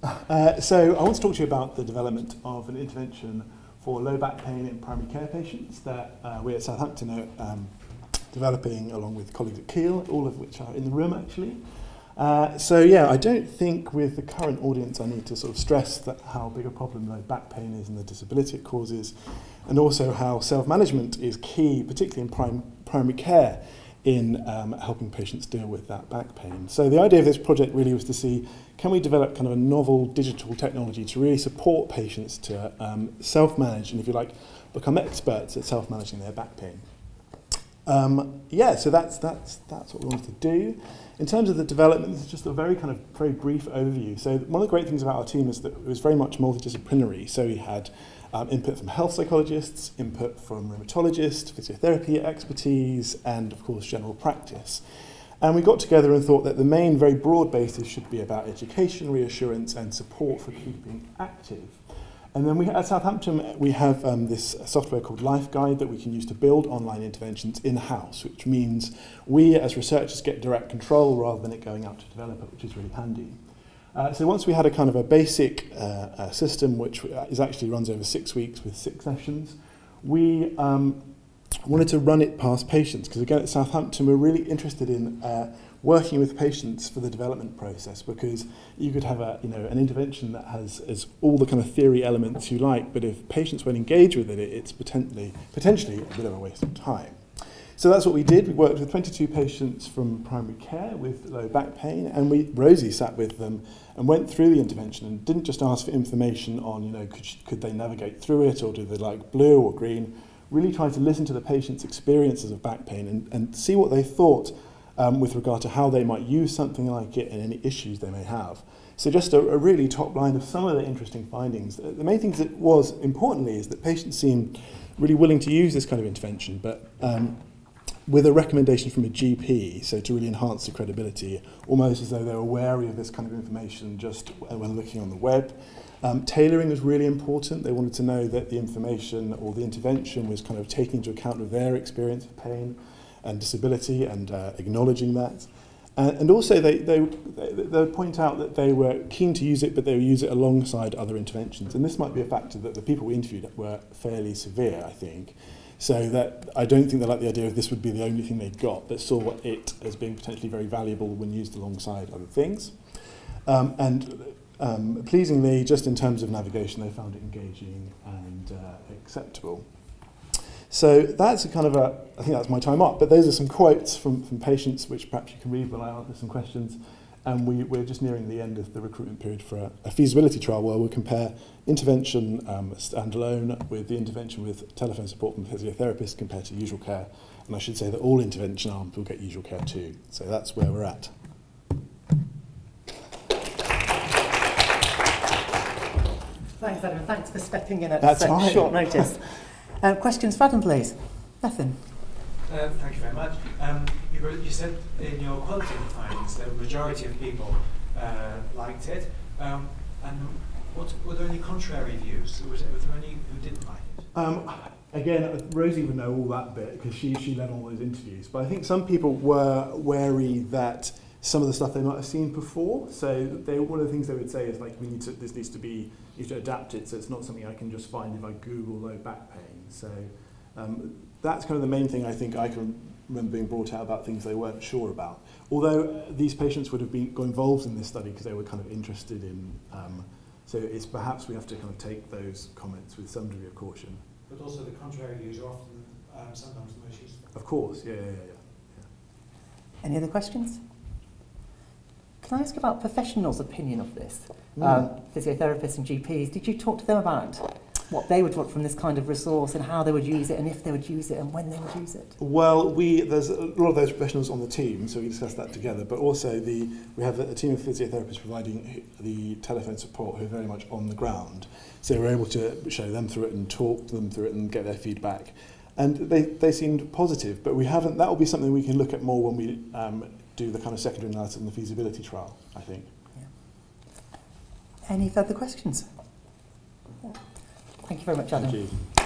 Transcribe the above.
So I want to talk to you about the development of an intervention for low back pain in primary care patients that we at Southampton are developing along with colleagues at Keele, all of which are in the room actually. So yeah, I don't think with the current audience I need to sort of stress that how big a problem low back pain is and the disability it causes, and also how self-management is key, particularly in primary care, in helping patients deal with that back pain. So the idea of this project really was to see, can we develop kind of a novel digital technology to really support patients to self-manage and, if you like, become experts at self-managing their back pain. Yeah, so that's what we wanted to do. In terms of the development, this is just a very brief overview. So one of the great things about our team is that it was very much multidisciplinary. So we had input from health psychologists, input from rheumatologists, physiotherapy expertise, and of course general practice. And we got together and thought that the main very broad basis should be about education, reassurance, and support for keeping active. And then at Southampton, we have this software called Life Guide that we can use to build online interventions in-house, which means we as researchers get direct control rather than it going out to developer, which is really handy. So once we had a kind of a basic system, which actually runs over 6 weeks with 6 sessions, we wanted to run it past patients, because again at Southampton we're really interested in working with patients for the development process, because you could have an intervention that has all the kind of theory elements you like, but if patients won't engage with it, it's potentially a bit of a waste of time. So that's what we did. We worked with 22 patients from primary care with low back pain, and Rosie sat with them and went through the intervention and didn't just ask for information on, could they navigate through it, or do they like blue or green. Really tried to listen to the patient's experiences of back pain and see what they thought with regard to how they might use something like it and any issues they may have. So just a really top line of some of the interesting findings. The main things that was, importantly, is that patients seemed really willing to use this kind of intervention, but with a recommendation from a GP, so to really enhance the credibility, almost as though they were wary of this kind of information just when looking on the web. Tailoring was really important. They wanted to know that the information or the intervention was kind of taking into account of their experience of pain and disability and acknowledging that. And also they would point out that they were keen to use it, but they would use it alongside other interventions. And this might be a factor that the people we interviewed were fairly severe, I think. So that I don't think they like the idea of this would be the only thing they got, but saw it as being potentially very valuable when used alongside other things. Pleasingly, just in terms of navigation, they found it engaging and acceptable. So that's I think that's my time up, but those are some quotes from patients which perhaps you can read when I answer some questions. And we're just nearing the end of the recruitment period for a feasibility trial where we'll compare intervention standalone with the intervention with telephone support from physiotherapists compared to usual care. And I should say that all intervention arms will get usual care too. So that's where we're at. Thanks, Adam. Thanks for stepping in at such short notice. Questions for Adam, please. Nothing. Thank you very much. You said in your qualitative findings that the majority of people liked it. And were there any contrary views? Was there any who didn't like it? Again, Rosie would know all that bit because she led all those interviews. But I think some people were wary that some of the stuff they might have seen before. So one of the things they would say is like, you need to adapt it so it's not something I can just find if I Google low back pain. So that's kind of the main thing I think I can remember being brought out about things they weren't sure about. Although these patients would have got involved in this study because they were kind of interested in, so it's perhaps we have to kind of take those comments with some degree of caution. But also the contrary views are often sometimes the most useful. Of course, yeah. Any other questions? Can I ask about professionals' opinion of this? Physiotherapists and GPs, did you talk to them about what they would want from this kind of resource and how they would use it and if they would use it and when they would use it? Well, there's a lot of those professionals on the team, so we discussed that together, but also we have a team of physiotherapists providing the telephone support who are very much on the ground. So we're able to show them through it and talk to them through it and get their feedback. And they seemed positive, but that will be something we can look at more when we do the kind of secondary analysis in the feasibility trial, I think. Yeah. Any further questions? Thank you very much, Adam. Thank you.